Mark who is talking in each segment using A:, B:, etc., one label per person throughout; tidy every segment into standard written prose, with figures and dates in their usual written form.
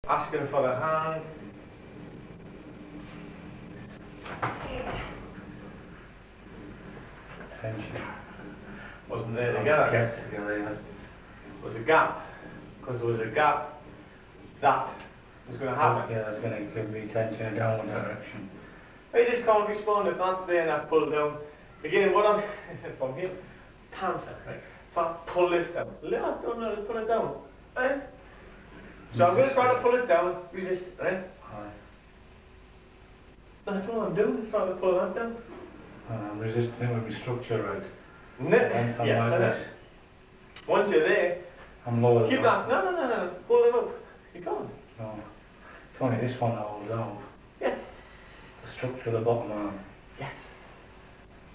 A: Asking for the hand.
B: Tension.
A: Wasn't there together.
B: Kept together.
A: There was a gap. Because there was a gap, that was going to happen.
B: Yeah, it's going to give me tension in a downward direction.
A: You just can't respond if that's there and that's pulled down. Again, what I'm from here, cancer, right? If I pull this down, no, pull it down, right? So I'm going to try to pull it down, resist it, right?
B: Aye.
A: That's all I'm doing, is trying to pull that down.
B: I'm resisting it with my structure right.
A: Yes,
B: like this.
A: Once you're there,
B: I'm lower
A: keep that, no, pull it up. You can't.
B: No. It's only this one that holds on.
A: Yes.
B: The structure of the bottom arm.
A: Yes.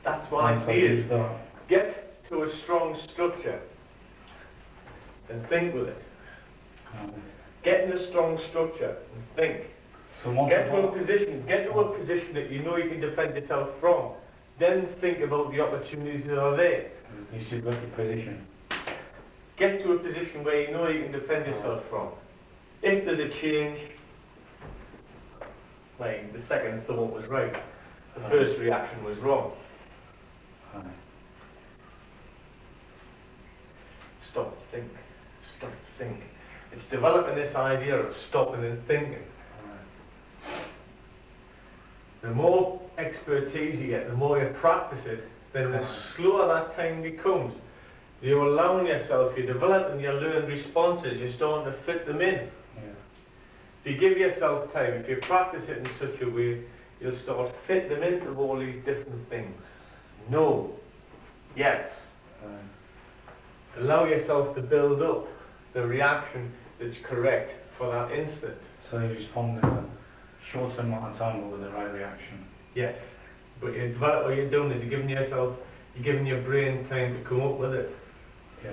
A: That's why I needed.
B: That.
A: Get to a strong structure and think with it. Get in a strong structure and think.
B: So
A: get to a position that you know you can defend yourself from. Then think about the opportunities that are there.
B: You should look at position.
A: Get to a position where you know you can defend yourself from. If there's a change, like the second thought was right, the first reaction was wrong. Stop, think. Stop, think. It's developing this idea of stopping and thinking. The more expertise you get, the more you practice it, then the slower that time becomes. You're allowing yourself, you're developing your learned responses, you're starting to fit them in.
B: Yeah.
A: If you give yourself time, if you practice it in such a way, you'll start to fit them into all these different things. No. Yes. Allow yourself to build up the reaction that's correct for that instant.
B: So you respond in a shorter amount of time with the right reaction.
A: Yes. But what you're doing is you're giving your brain time to come up with it.
B: Yeah.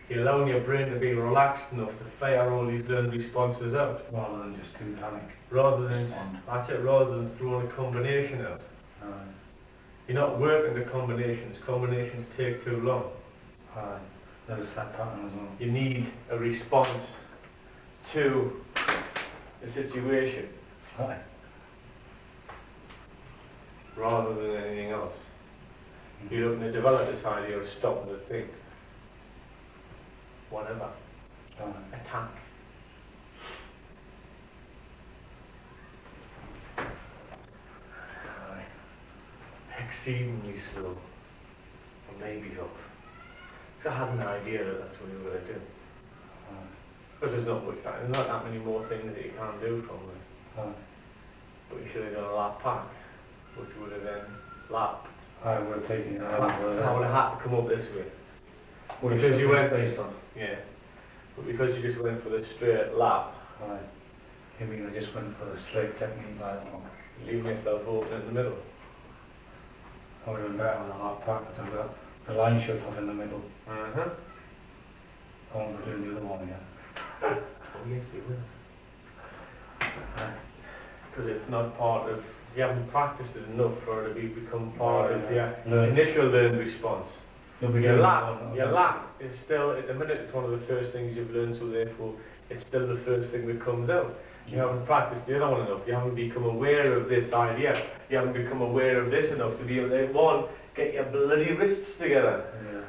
A: You're allowing your brain to be relaxed enough to fire all these learned responses out.
B: Rather than just in panic.
A: Rather than throwing a combination out. You're not working the combinations. Combinations take too long.
B: There's that pattern as well.
A: You need a response to the situation.
B: Right.
A: Rather than anything else. You're looking to develop this idea of stopping to think. Whatever. Attack. Exceedingly slow. Or maybe up. Because I had an idea that that's what you were going to do. Because there's not that many more things that you can't do from it. But you should have done a lap pack, which would have then lapped.
B: I would have taken it out.
A: I would have had to come up this way.
B: Because you went based on.
A: Yeah. But because you just went for the straight lap.
B: Right. You mean I just went for the straight technique like that one?
A: Leaving yourself open in the middle.
B: I would have been better with a hard pack because I've got the line shut off in the middle.
A: Uh-huh.
B: I won't do the other one again.
A: Oh yes, you will. Because it's not part of, you haven't practiced it enough for it to become part of your initial learned response. Your lap is still, at the minute, it's one of the first things you've learned, so therefore it's still the first thing that comes out. You haven't practiced the other one enough. You haven't become aware of this idea. You haven't become aware of this enough to be able to, get your bloody wrists together. Yeah.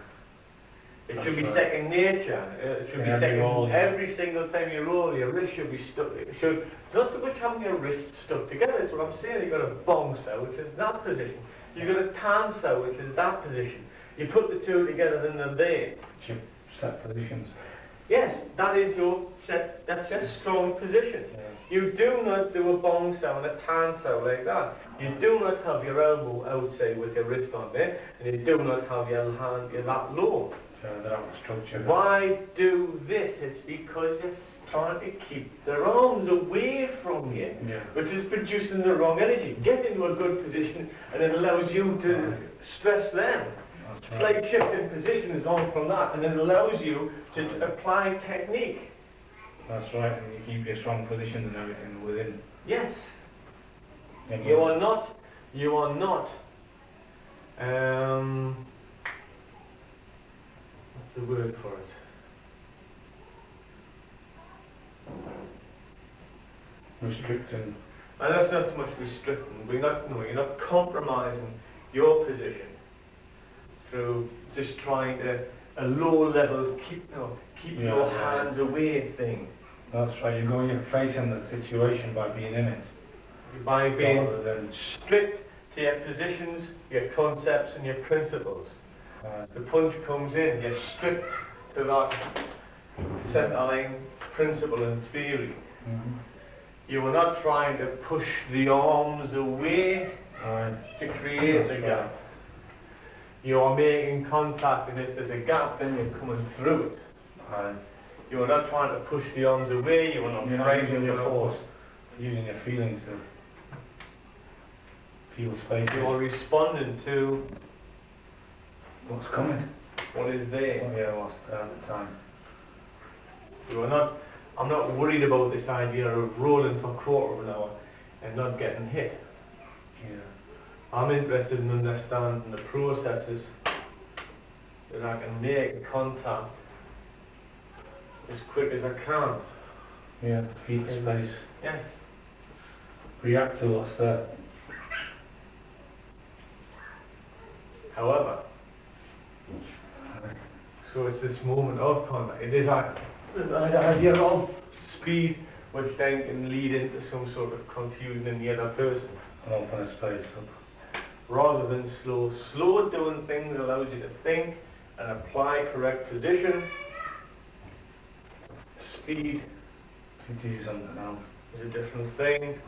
A: It should be second nature. It should be second. Every single time you roll, your wrist should be stuck. It's not so much having your wrists stuck together. It's what I'm saying. You've got a bounce out, which is that position. You've got a tense out, which is that position. You put the two together, then they're there.
B: Your set positions.
A: Yes, that is your set. That's your strong position. Yeah. You do not do a bounce out and a tense out like that. You do not have your elbow outside with your wrist on there, and you do not have your hand that low.
B: Structure.
A: Why do this? It's because you're trying to keep their arms away from you, which is producing the wrong energy. Get into a good position, and it allows you to stress them. Slight shift in position is on from that, and it allows you to apply technique.
B: That's right, and you keep your strong position and everything within.
A: Yes. You are not, what's the word for it?
B: restricting.
A: And that's not so much restricting. You're not compromising your position through just trying to a low level keep your hands away thing.
B: That's right. You're facing the situation by being in it.
A: By being
B: rather than
A: strict to your positions, your concepts and your principles. The punch comes in, you're strict to that centre line principle and theory. You are not trying to push the arms away to create the gap. You are making contact, and if there's a gap, then you're coming through it. You are not trying to push the arms away, you are not raising your force.
B: Using your feelings to feel space.
A: You are responding to
B: what's coming.
A: What is there.
B: Oh, yeah, what's there at the time.
A: You are not, I'm not worried about this idea of rolling for a quarter of an hour and not getting hit.
B: Yeah.
A: I'm interested in understanding the processes that I can make contact as quick as I can.
B: Yeah, feel space.
A: Yes.
B: React to what's there.
A: However, so it's this moment of contact. It is an idea of speed, which then can lead into some sort of confusion in the other person.
B: An open space.
A: Rather than slow. Slow doing things allows you to think and apply correct position. Speed
B: To do something else.
A: is a different thing,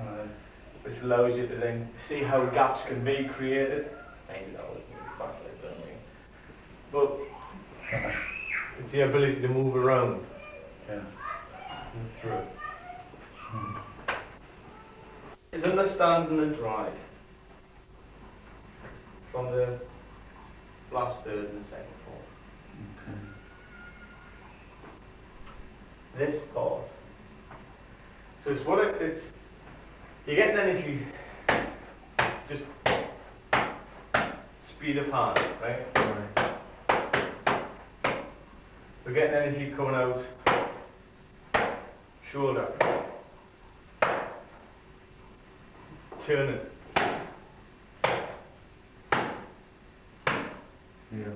A: which allows you to then see how gaps can be created. Maybe that wasn't fast like that, but it's the ability to move around and through. Is understanding the drive from the last third and the second fourth. This part. So it's what it's. You get energy. Just speed of hand, right? We're getting energy coming out. Shoulder. Turning.
B: Yeah.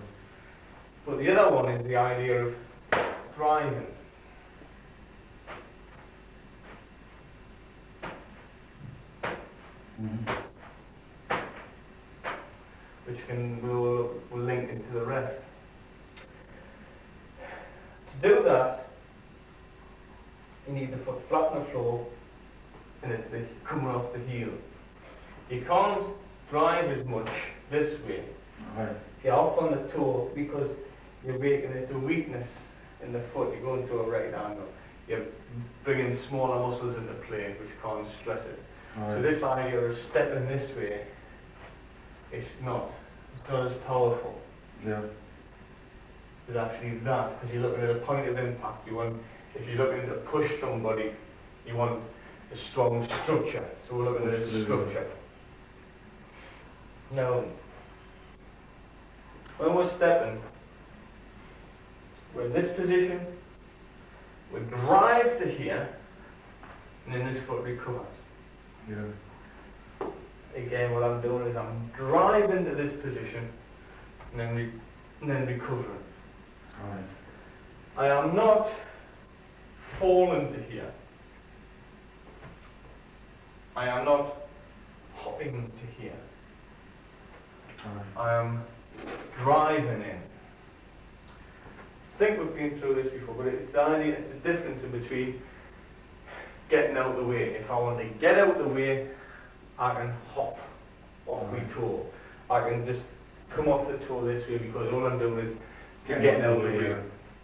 A: But the other one is the idea of driving. Which will link into the rest. To do that, you need the foot flat on the floor, and it's the coming off the heel. You can't drive as much this way. If you're off on the toe, because you're making it a weakness in the foot, you're going to a right angle. You're bringing smaller muscles into play, which can't stress it. So this idea of stepping this way, it's not as powerful.
B: Yeah.
A: It's actually that, because you're looking at a point of impact. If you're looking to push somebody, you want a strong structure. So we're looking at a structure. Now, when we're stepping, we're in this position, we drive to here, and then this foot recovers.
B: Yeah.
A: Again, what I'm doing is I'm driving to this position, and then recovering. I am not falling to here. I am not hopping to here. I am driving in. I think we've been through this before, but it's the difference in between getting out of the way. If I want to get out of the way, I can hop off my toe. I can just come off the toe this way, because all I'm doing is getting out of the way.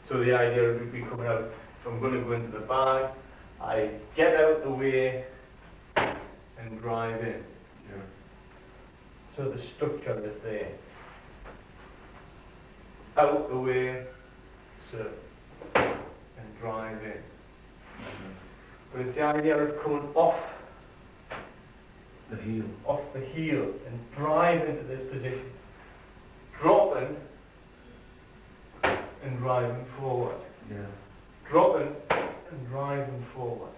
A: So the idea would be coming out, if I'm going to go into the bag, I get out the way and drive in.
B: Yeah.
A: So the structure is there. Out the way, circle, and drive in. But it's the idea of coming off
B: The heel.
A: Off the heel and drive into this position. Dropping and driving forward.
B: Yeah.
A: Dropping and driving forward.